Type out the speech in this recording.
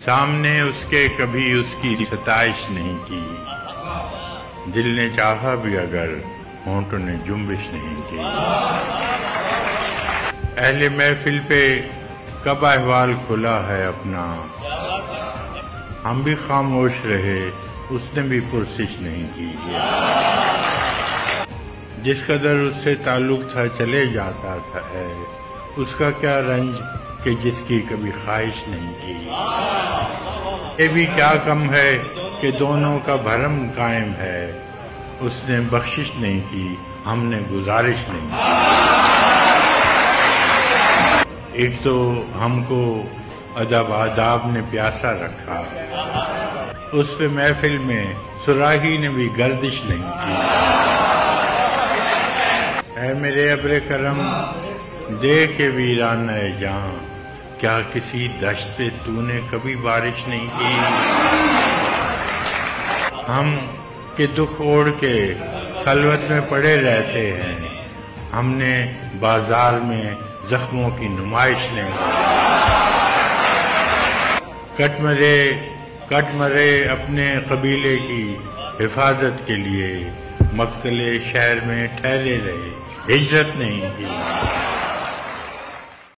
سامنے اس کے کبھی اس کی ستائش نہیں کی، دل نے چاہا بھی اگر ہونٹوں نے جنبش نہیں کی۔ اہل محفل پہ کب احوال کھلا ہے اپنا، ہم بھی خاموش رہے اس نے بھی پرسش نہیں کی۔ جس قدر اس سے تعلق تھا چلے جاتا تھا ہے، اس کا کیا رنج کہ جس کی کبھی خواہش نہیں کی۔ یہ بھی کیا کم ہے کہ دونوں کا بھرم قائم ہے، اس نے بخشش نہیں کی، ہم نے گزارش نہیں کی۔ ایک تو ہم کو ادب آداب نے پیاسا رکھا، اس پہ محفل میں صراحی نے بھی گردش نہیں کی۔ اے میرے ابر کرم دے کے ویرانہ جہاں، کیا کسی دشت پہ تو نے کبھی بارش نہیں کی؟ ہم کہ دکھ اوڑھ کے خلوت میں پڑے رہتے ہیں، ہم نے بازار میں زخموں کی نمائش نہیں کی۔ کٹ مرے اپنے قبیلے کی حفاظت کے لیے، مقتل شہر میں ٹھہرے رہے، ہجرت نہیں کی۔